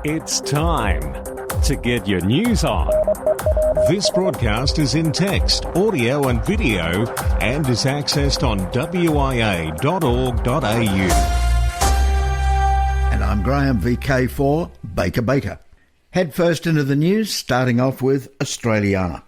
It's time to get your news on. This broadcast is in text, audio and video and is accessed on wia.org.au. And I'm Graham, VK4 Baker. Head first into the news, starting off with Australiana.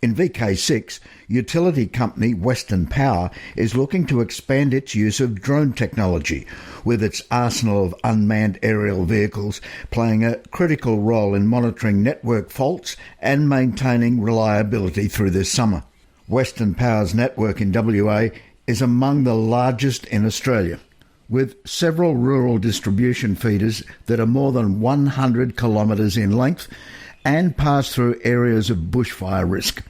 In VK6, utility company Western Power is looking to expand its use of drone technology, with its arsenal of unmanned aerial vehicles playing a critical role in monitoring network faults and maintaining reliability through this summer. Western Power's network in WA is among the largest in Australia, with several rural distribution feeders that are more than 100 kilometres in length and pass through areas of bushfire risk.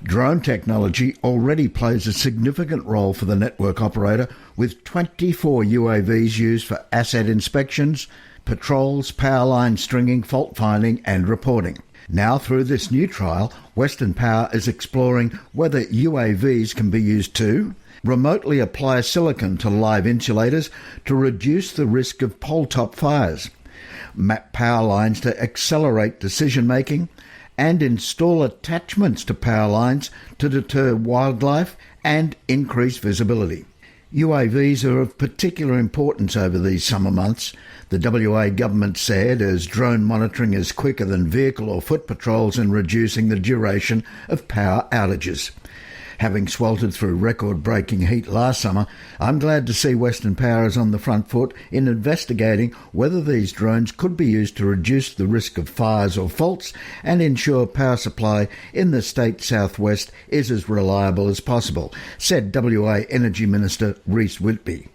Drone technology already plays a significant role for the network operator, with 24 UAVs used for asset inspections, patrols, power line stringing, fault finding and reporting. Now, through this new trial, Western Power is exploring whether UAVs can be used to remotely apply silicon to live insulators to reduce the risk of pole-top fires, map power lines to accelerate decision-making, and install attachments to power lines to deter wildlife and increase visibility. UAVs are of particular importance over these summer months, the WA government said, as drone monitoring is quicker than vehicle or foot patrols in reducing the duration of power outages. Having sweltered through record-breaking heat last summer, I'm glad to see Western Power is on the front foot in investigating whether these drones could be used to reduce the risk of fires or faults and ensure power supply in the state southwest is as reliable as possible, said WA Energy Minister Rhys Whitby.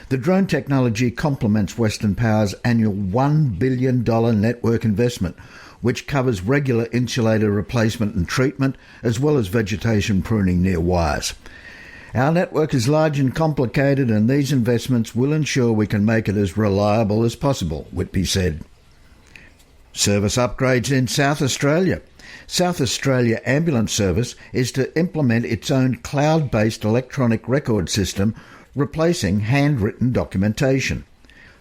The drone technology complements Western Power's annual $1 billion network investment, which covers regular insulator replacement and treatment, as well as vegetation pruning near wires. Our network is large and complicated, and these investments will ensure we can make it as reliable as possible, Whitby said. Service upgrades in South Australia. South Australia Ambulance Service is to implement its own cloud-based electronic record system, replacing handwritten documentation.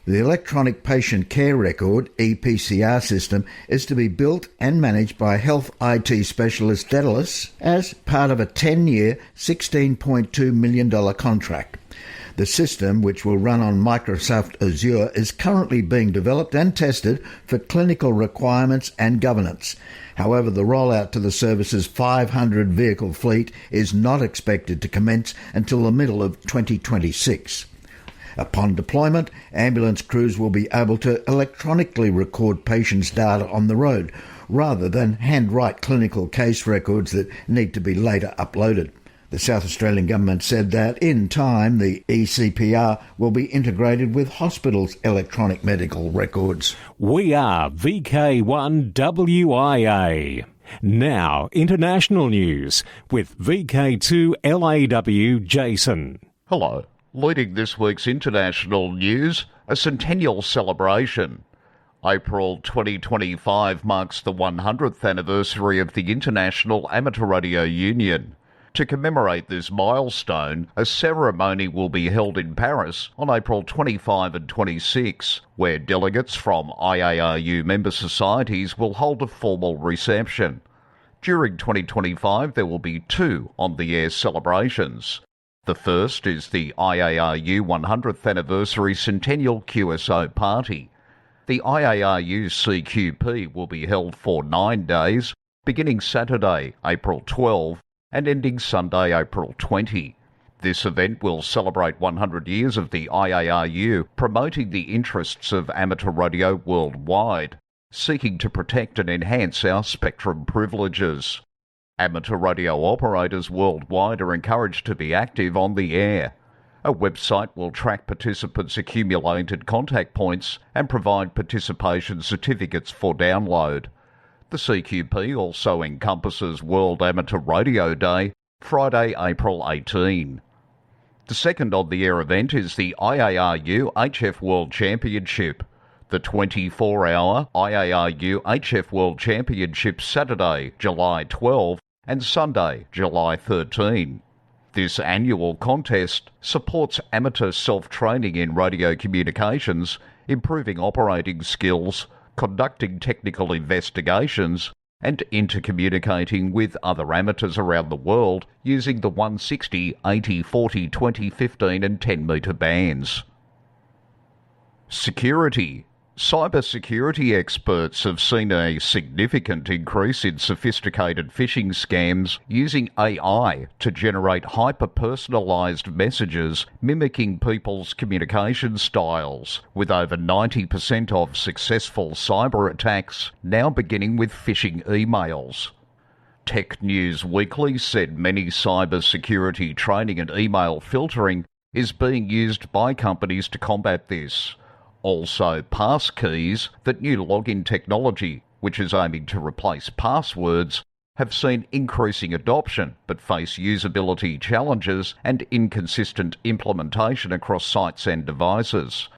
The Electronic Patient Care Record, EPCR system, is to be built and managed by health IT specialist Daedalus as part of a 10-year, $16.2 million contract. The system, which will run on Microsoft Azure, is currently being developed and tested for clinical requirements and governance. However, the rollout to the service's 500-vehicle fleet is not expected to commence until the middle of 2026. Upon deployment, ambulance crews will be able to electronically record patients' data on the road, rather than handwrite clinical case records that need to be later uploaded. The South Australian Government said that, in time, the ECPR will be integrated with hospitals' electronic medical records. We are VK1WIA. Now, international news with VK2LAW Jason. Hello. Leading this week's international news, a centennial celebration. April 2025 marks the 100th anniversary of the International Amateur Radio Union. To commemorate this milestone, a ceremony will be held in Paris on April 25 and 26, where delegates from IARU member societies will hold a formal reception. During 2025, there will be two on-the-air celebrations. The first is the IARU 100th Anniversary Centennial QSO Party. The IARU CQP will be held for 9 days, beginning Saturday, April 12, and ending Sunday, April 20. This event will celebrate 100 years of the IARU, promoting the interests of amateur radio worldwide, seeking to protect and enhance our spectrum privileges. Amateur radio operators worldwide are encouraged to be active on the air. A website will track participants' accumulated contact points and provide participation certificates for download. The CQP also encompasses World Amateur Radio Day, Friday, April 18. The second on-the-air event is the IARU HF World Championship. The 24-hour IARU HF World Championship Saturday, July 12, and Sunday, July 13. This annual contest supports amateur self-training in radio communications, improving operating skills, conducting technical investigations, and intercommunicating with other amateurs around the world using the 160, 80, 40, 20, 15 and 10 metre bands. Security. Cybersecurity experts have seen a significant increase in sophisticated phishing scams using AI to generate hyper-personalised messages mimicking people's communication styles, with over 90% of successful cyber attacks now beginning with phishing emails. Tech News Weekly said many cybersecurity training and email filtering is being used by companies to combat this. Also, passkeys, that new login technology, which is aiming to replace passwords, have seen increasing adoption but face usability challenges and inconsistent implementation across sites and devices.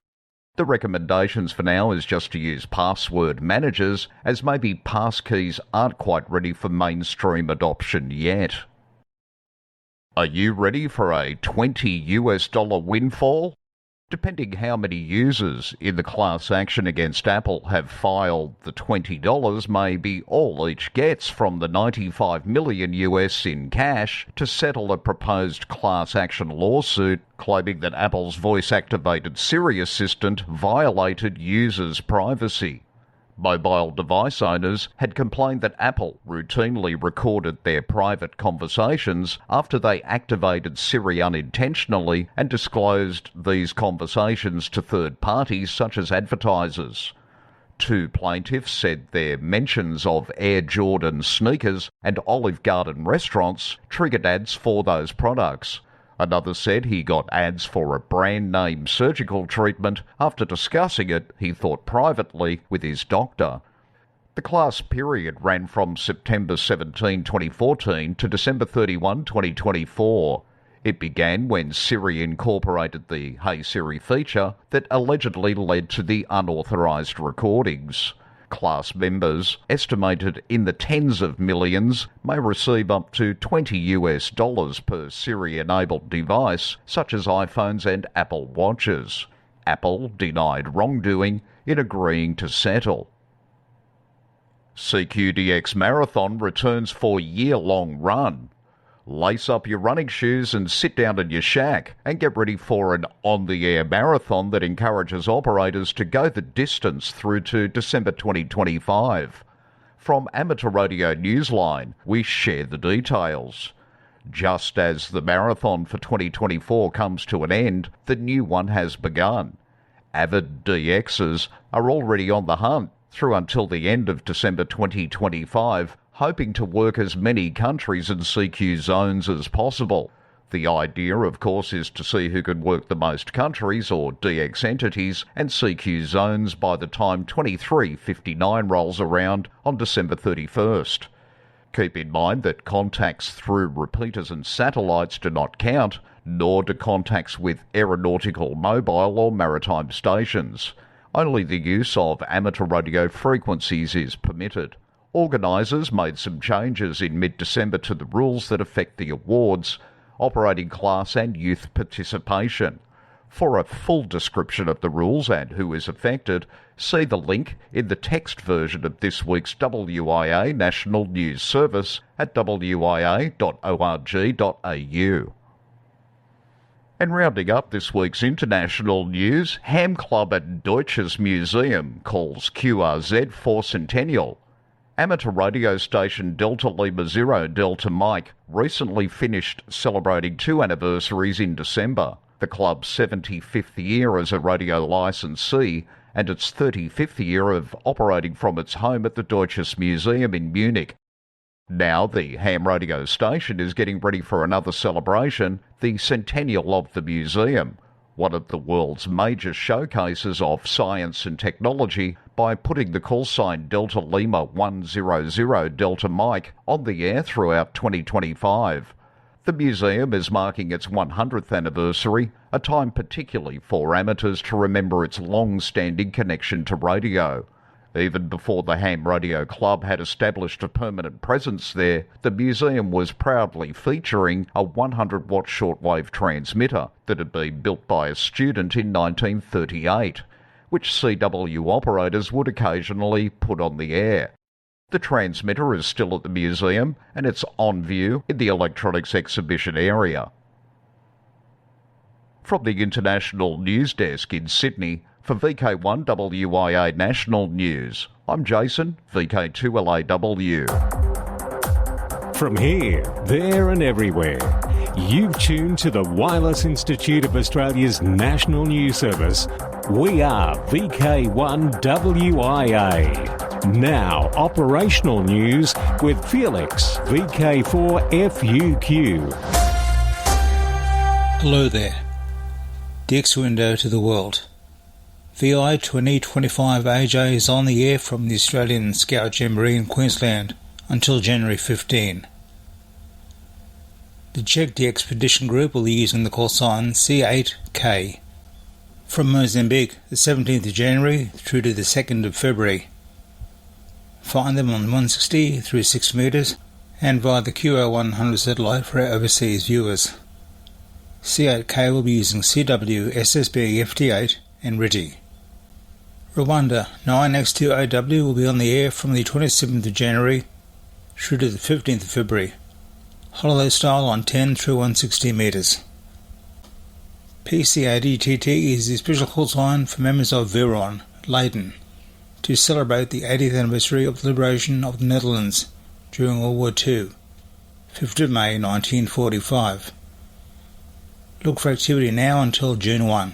The recommendations for now is just to use password managers, as maybe passkeys aren't quite ready for mainstream adoption yet. Are you ready for a $20 windfall? Depending how many users in the class action against Apple have filed, the $20 may be all each gets from the $95 million in cash to settle a proposed class action lawsuit claiming that Apple's voice-activated Siri assistant violated users' privacy. Mobile device owners had complained that Apple routinely recorded their private conversations after they activated Siri unintentionally and disclosed these conversations to third parties such as advertisers. Two plaintiffs said their mentions of Air Jordan sneakers and Olive Garden restaurants triggered ads for those products. Another said he got ads for a brand-name surgical treatment after discussing it, he thought privately, with his doctor. The class period ran from September 17, 2014 to December 31, 2024. It began when Siri incorporated the Hey Siri feature that allegedly led to the unauthorised recordings. Class members, estimated in the tens of millions, may receive up to $20 per Siri-enabled device, such as iPhones and Apple Watches. Apple denied wrongdoing in agreeing to settle. CQDX Marathon returns for year-long run. Lace up your running shoes and sit down in your shack and get ready for an on-the-air marathon that encourages operators to go the distance through to December 2025. From Amateur Radio Newsline, we share the details. Just as the marathon for 2024 comes to an end, the new one has begun. Avid DXs are already on the hunt through until the end of December 2025, hoping to work as many countries and CQ zones as possible. The idea, of course, is to see who can work the most countries or DX entities and CQ zones by the time 2359 rolls around on December 31st. Keep in mind that contacts through repeaters and satellites do not count, nor do contacts with aeronautical, mobile or maritime stations. Only the use of amateur radio frequencies is permitted. Organisers made some changes in mid-December to the rules that affect the awards, operating class and youth participation. For a full description of the rules and who is affected, see the link in the text version of this week's WIA National News Service at wia.org.au. And rounding up this week's international news, Ham Club at Deutsches Museum calls QRZ for Centennial. Amateur radio station Delta Lima Zero Delta Mike recently finished celebrating 2 anniversaries in December, the club's 75th year as a radio licensee and its 35th year of operating from its home at the Deutsches Museum in Munich. Now the ham radio station is getting ready for another celebration, the centennial of the museum, one of the world's major showcases of science and technology, by putting the call sign Delta Lima 100 Delta Mike on the air throughout 2025. The museum is marking its 100th anniversary, a time particularly for amateurs to remember its long-standing connection to radio. Even before the Ham Radio Club had established a permanent presence there, the museum was proudly featuring a 100-watt shortwave transmitter that had been built by a student in 1938, which CW operators would occasionally put on the air. The transmitter is still at the museum and it's on view in the electronics exhibition area. From the International News Desk in Sydney, for VK1WIA National News, I'm Jason, VK2LAW. From here, there and everywhere, you've tuned to the Wireless Institute of Australia's National News Service. We are VK1WIA. Now, operational news with Felix, VK4FUQ. Hello there. Dick's window to the world. VI 2025 AJ is on the air from the Australian Scout Jamboree in Queensland until January 15. The Czech the Expedition Group will be using the call sign C8K from Mozambique the 17th of January through to the 2nd of February. Find them on 160 through 6 metres and via the QO100 satellite for our overseas viewers. C8K will be using CW, SSB, FT8 and RTTY. Rwanda 9X2OW will be on the air from the 27th of January through to the 15th of February. Holiday style on 10 through 160 metres. PC80TT is the special call sign for members of Veron, Leiden, to celebrate the 80th anniversary of the liberation of the Netherlands during World War II, 5th of May 1945. Look for activity now until June 1.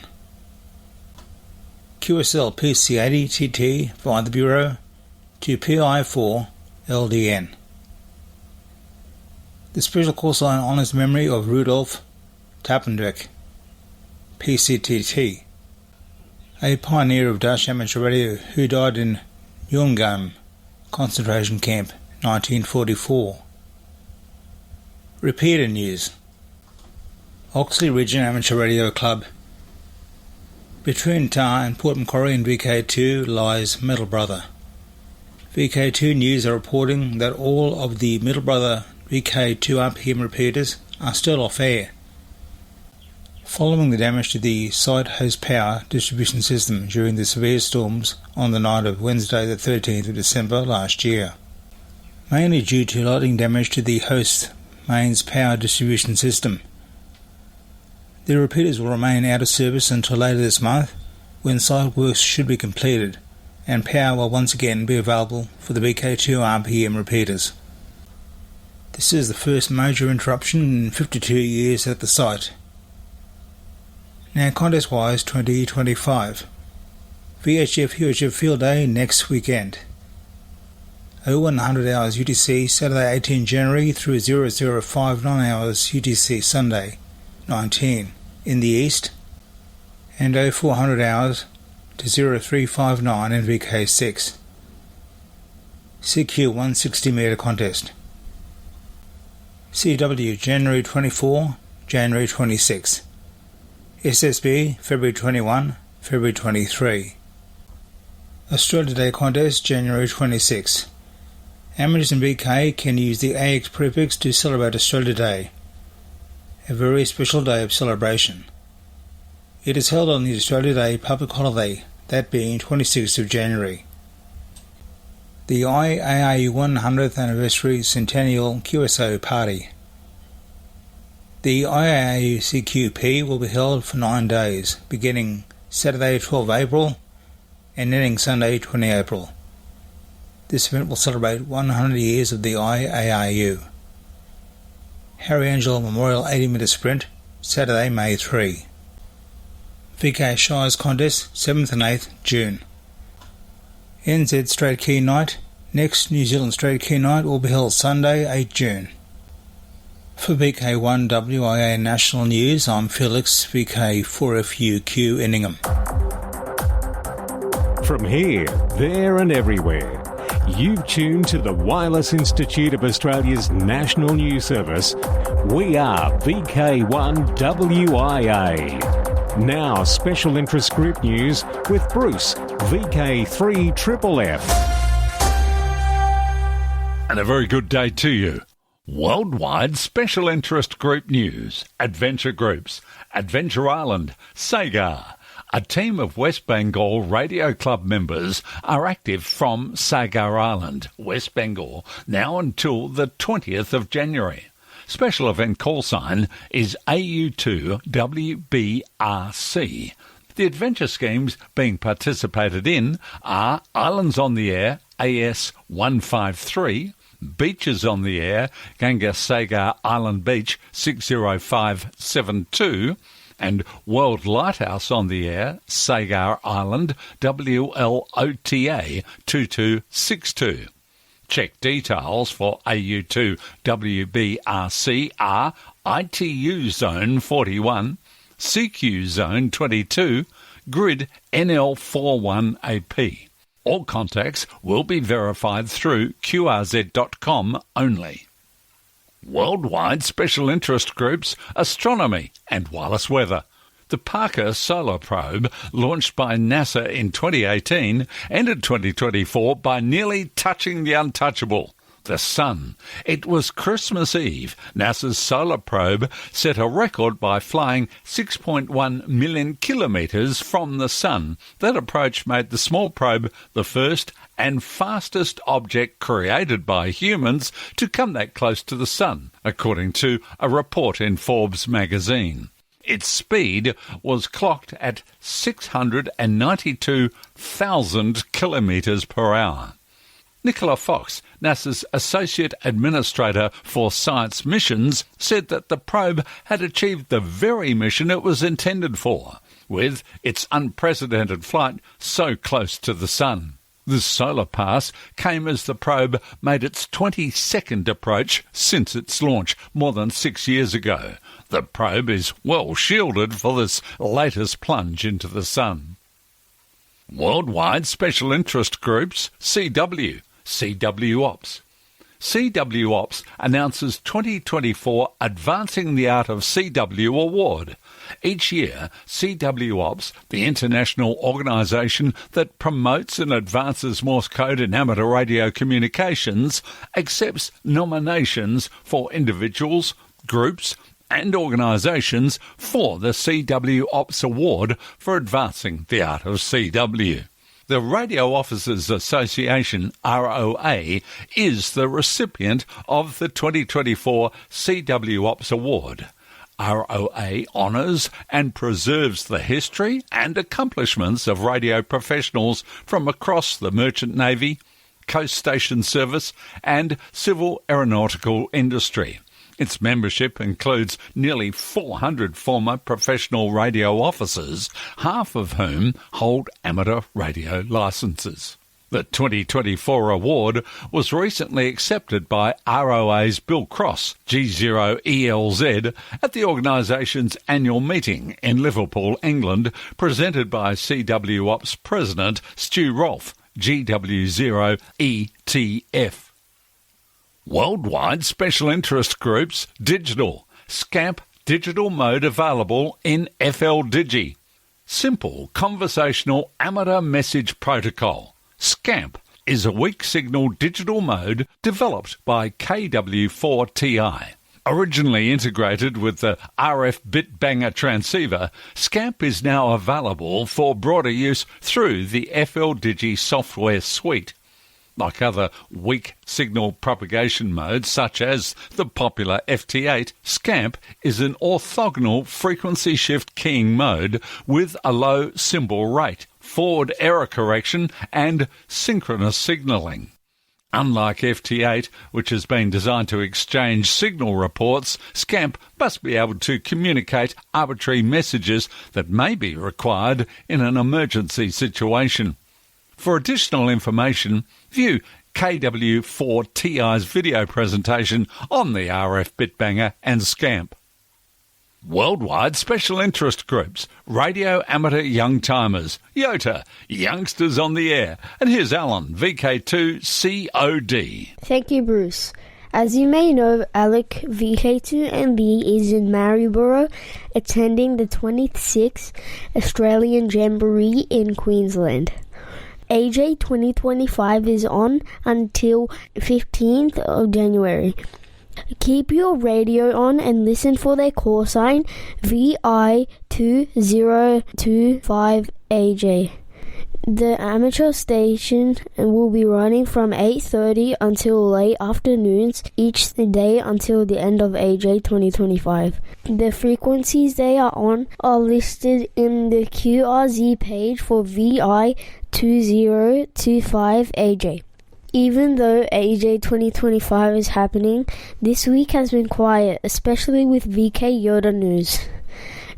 QSL PC80TT via the Bureau to PI4LDN. The special call sign honours the memory of Rudolf Tapendreck, PCTT, a pioneer of Dutch amateur radio who died in Neuengamme concentration camp 1944. Repeater news. Oxley Region Amateur Radio Club. Between Tar and Port Macquarie and VK2 lies Middle Brother. VK2 News are reporting that all of the Middle Brother VK2 RPM repeaters are still off air, following the damage to the site host power distribution system during the severe storms on the night of Wednesday the 13th of December last year, mainly due to lightning damage to the host mains power distribution system. The repeaters will remain out of service until later this month, when site works should be completed and power will once again be available for the VK2 RPM repeaters. This is the first major interruption in 52 years at the site. Now contest-wise 2025. VHF-UHF Field Day next weekend. 0100 hours UTC Saturday 18 January through 0059 hours UTC Sunday 19 in the east, and 0400 hours to 0359 in VK6. CQ 160 metre contest. CW January 24, January 26. SSB February 21, February 23. Australia Day contest January 26. Amateurs in VK can use the AX prefix to celebrate Australia Day, a very special day of celebration. It is held on the Australia Day public holiday, that being 26th of January. The IARU 100th Anniversary Centennial QSO Party. The IARU CQP will be held for 9 days, beginning Saturday 12 April and ending Sunday 20 April. This event will celebrate 100 years of the IARU. Harry Angel Memorial 80-metre Sprint, Saturday, May 3. VK Shires Contest, 7th and 8th June. NZ Straight Key Night, next New Zealand Straight Key Night will be held Sunday, 8 June. For VK1WIA National News, I'm Felix, VK4FUQ Inningham. From here, there and everywhere, you've tuned to the Wireless Institute of Australia's National News Service. We are VK1WIA. Now, special interest group news with Bruce, VK3WIA. And a very good day to you. Worldwide special interest group news. Adventure groups. Adventure Island. Sagar. A team of West Bengal Radio Club members are active from Sagar Island, West Bengal, now until the 20th of January. Special event call sign is AU2WBRC. The adventure schemes being participated in are Islands on the Air AS153, Beaches on the Air Gangasagar Island Beach 60572, and World Lighthouse on the Air Sagar Island WLOTA 2262. Check details for AU2WBRC are ITU Zone 41, CQ Zone 22, Grid NL41AP. All contacts will be verified through QRZ.com only. Worldwide special interest groups, astronomy and wireless weather. The Parker Solar Probe, launched by NASA in 2018, ended 2024 by nearly touching the untouchable, the Sun. It was Christmas Eve. NASA's solar probe set a record by flying 6.1 million kilometres from the Sun. That approach made the small probe the first and fastest object created by humans to come that close to the Sun, according to a report in Forbes magazine. Its speed was clocked at 692,000 kilometres per hour. Nicola Fox, NASA's Associate Administrator for Science Missions, said that the probe had achieved the very mission it was intended for, with its unprecedented flight so close to the Sun. This solar pass came as the probe made its 22nd approach since its launch more than 6 years ago. The probe is well shielded for this latest plunge into the Sun. Worldwide Special Interest Groups, CW Ops. CW Ops announces 2024 Advancing the Art of CW Award. Each year, CW Ops, the international organisation that promotes and advances Morse code in amateur radio communications, accepts nominations for individuals, groups and organisations for the CW Ops Award for advancing the art of CW. The Radio Officers Association, ROA, is the recipient of the 2024 CW Ops Award. ROA honours and preserves the history and accomplishments of radio professionals from across the Merchant Navy, Coast Station Service and civil aeronautical industry. Its membership includes nearly 400 former professional radio officers, half of whom hold amateur radio licences. The 2024 award was recently accepted by ROA's Bill Cross, G0ELZ, at the organisation's annual meeting in Liverpool, England, presented by CW Ops President Stu Rolfe, GW0ETF. Worldwide Special Interest Groups Digital. SCAMP digital mode available in FL Digi. Simple conversational amateur message protocol. SCAMP is a weak signal digital mode developed by KW4TI. Originally integrated with the RF Bitbanger transceiver, SCAMP is now available for broader use through the FL Digi software suite. Like other weak signal propagation modes, such as the popular FT8, SCAMP is an orthogonal frequency shift keying mode with a low symbol rate, forward error correction and synchronous signalling. Unlike FT8, which has been designed to exchange signal reports, SCAMP must be able to communicate arbitrary messages that may be required in an emergency situation. For additional information, view KW4TI's video presentation on the RF Bitbanger and SCAMP. Worldwide Special Interest Groups, Radio Amateur Young Timers, YOTA, Youngsters on the Air. And here's Alan, VK2COD. Thank you, Bruce. As you may know, Alec VK1WIA is in Maryborough attending the 26th Australian Jamboree in Queensland. AJ 2025 is on until 15th of January. Keep your radio on and listen for their call sign VI2025AJ. The amateur station will be running from 8:30 until late afternoons each day until the end of AJ 2025. The frequencies they are on are listed in the QRZ page for VI2025AJ. Even though AJ 2025 is happening, this week has been quiet, especially with VK Yoda news.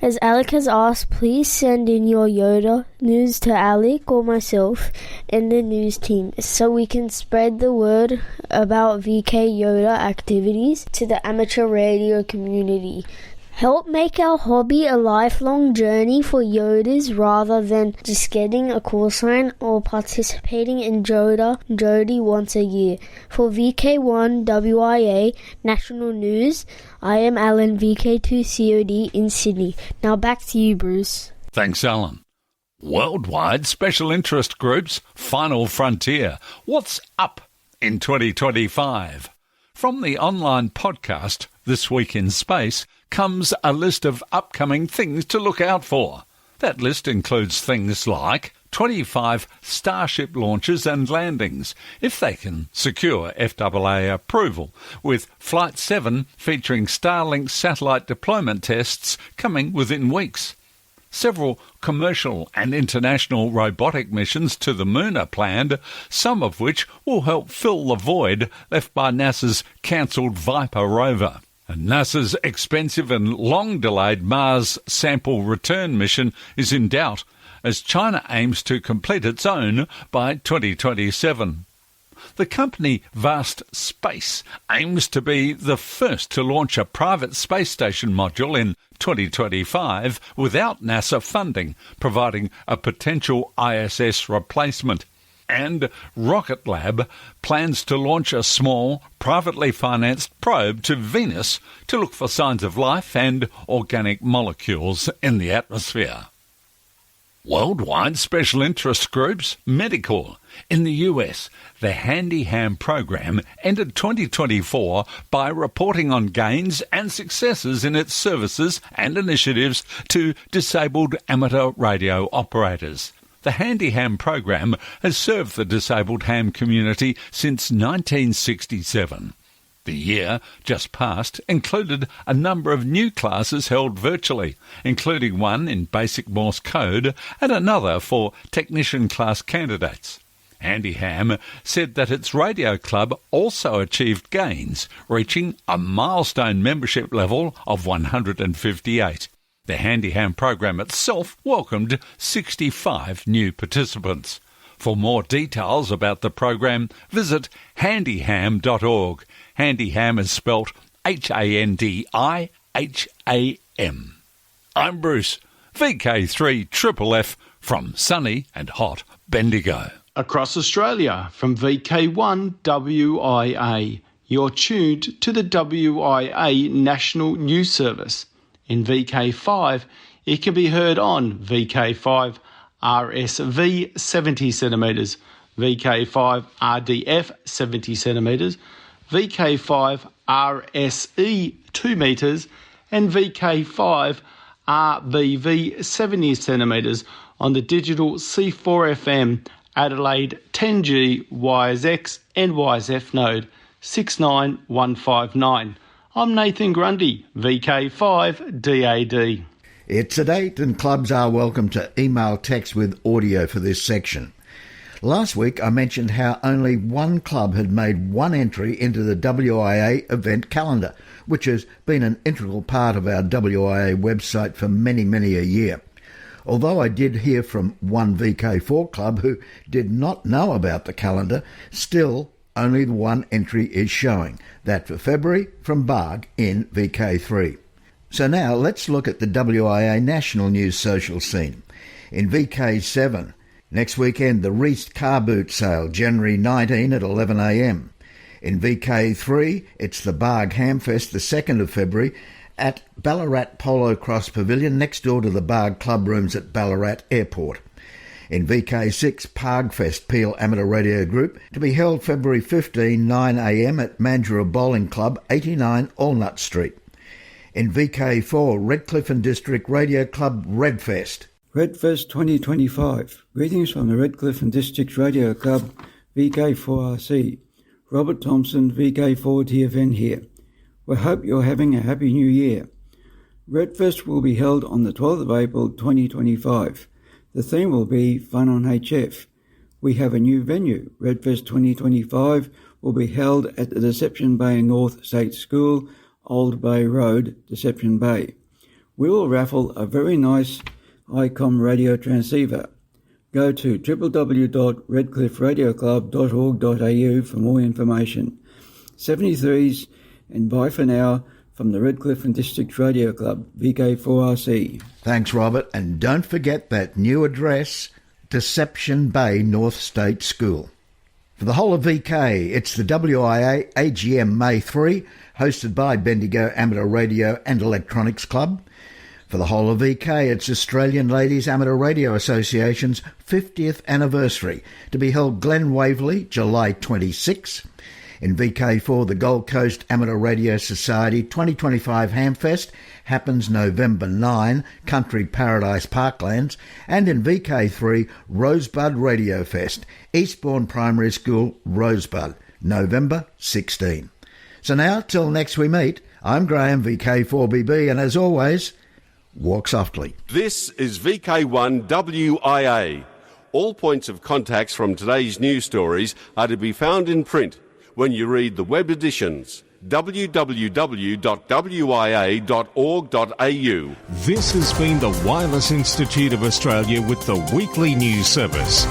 As Alec has asked, please send in your Yoda news to Alec or myself and the news team so we can spread the word about VK Yoda activities to the amateur radio community. Help make our hobby a lifelong journey for Yodas rather than just getting a call sign or participating in Jody once a year. For VK1WIA National News, I am Alan, VK2COD in Sydney. Now back to you, Bruce. Thanks, Alan. Worldwide Special Interest Groups, Final Frontier. What's up in 2025? From the online podcast, This Week in Space, comes a list of upcoming things to look out for. That list includes things like 25 Starship launches and landings, if they can secure FAA approval, with Flight 7 featuring Starlink satellite deployment tests coming within weeks. Several commercial and international robotic missions to the Moon are planned, some of which will help fill the void left by NASA's cancelled Viper rover. And NASA's expensive and long-delayed Mars sample return mission is in doubt as China aims to complete its own by 2027. The company Vast Space aims to be the first to launch a private space station module in 2025 without NASA funding, providing a potential ISS replacement. And Rocket Lab plans to launch a small, privately financed probe to Venus to look for signs of life and organic molecules in the atmosphere. Worldwide Special Interest Groups, Medical. In the US, the Handy Ham program ended 2024 by reporting on gains and successes in its services and initiatives to disabled amateur radio operators. The Handy Ham program has served the disabled ham community since 1967. The year just past included a number of new classes held virtually, including one in basic Morse code and another for technician class candidates. Handy Ham said that its radio club also achieved gains, reaching a milestone membership level of 158. The Handy Ham program itself welcomed 65 new participants. For more details about the program, visit handyham.org. Handy Ham is spelt HANDIHAM. I'm Bruce, VK3FFF from sunny and hot Bendigo. Across Australia from VK1WIA, you're tuned to the WIA National News Service. In VK5, it can be heard on VK5 RSV 70 centimetres, VK5 RDF 70 centimetres, VK5 RSE 2 metres, and VK5 RBV 70 centimetres on the digital C4FM Adelaide 10G YSX and YSF node 69159. I'm Nathan Grundy, VK5 DAD. It's a date and clubs are welcome to email text with audio for this section. Last week I mentioned how only one club had made one entry into the WIA event calendar, which has been an integral part of our WIA website for many a year. Although I did hear from one VK4 club who did not know about the calendar, still only the one entry is showing, that for February from Barg in VK3. So now let's look at the WIA national news social scene. In VK7, next weekend the Reist car boot sale, January 19 at 11am. In VK3, it's the Barg Hamfest, the 2nd of February, at Ballarat Polo Cross Pavilion, next door to the Barg Club Rooms at Ballarat Airport. In VK6, Pargfest Peel Amateur Radio Group, to be held February 15, 9am at Mandurah Bowling Club, 89 Allnut Street. In VK4, Redcliffe and District Radio Club Redfest. Redfest 2025. Greetings from the Redcliffe and District Radio Club, VK4RC. Robert Thompson, VK4TFN here. We hope you're having a happy new year. Redfest will be held on the 12th of April 2025. The theme will be Fun on HF. We have a new venue. Redfest 2025 will be held at the Deception Bay North State School, Old Bay Road, Deception Bay. We will raffle a very nice ICOM radio transceiver. Go to www.redclifferadioclub.org.au for more information. 73s and bye for now from the Redcliffe and District Radio Club, VK4RC. Thanks, Robert. And don't forget that new address, Deception Bay North State School. For the whole of VK, it's the WIA AGM May 3, hosted by Bendigo Amateur Radio and Electronics Club. For the whole of VK, it's Australian Ladies Amateur Radio Association's 50th anniversary, to be held Glen Waverley, July 26. In VK4, the Gold Coast Amateur Radio Society 2025 Hamfest happens November 9, Country Paradise Parklands, and in VK3, Rosebud Radio Fest, Eastbourne Primary School, Rosebud, November 16. So now, till next we meet, I'm Graham, VK4BB, and as always, walk softly. This is VK1WIA. All points of contacts from today's news stories are to be found in print when you read the web editions, www.wia.org.au. This has been the Wireless Institute of Australia with the weekly news service.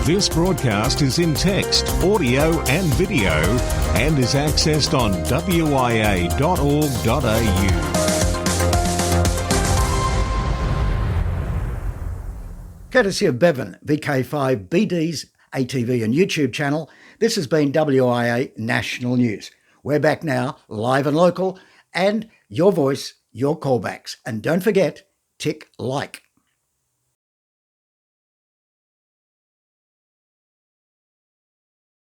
This broadcast is in text, audio and video and is accessed on wia.org.au. Courtesy of Bevan, VK5BD's ATV and YouTube channel, this has been WIA National News. We're back now, live and local, and your voice, your callbacks. And don't forget, tick like.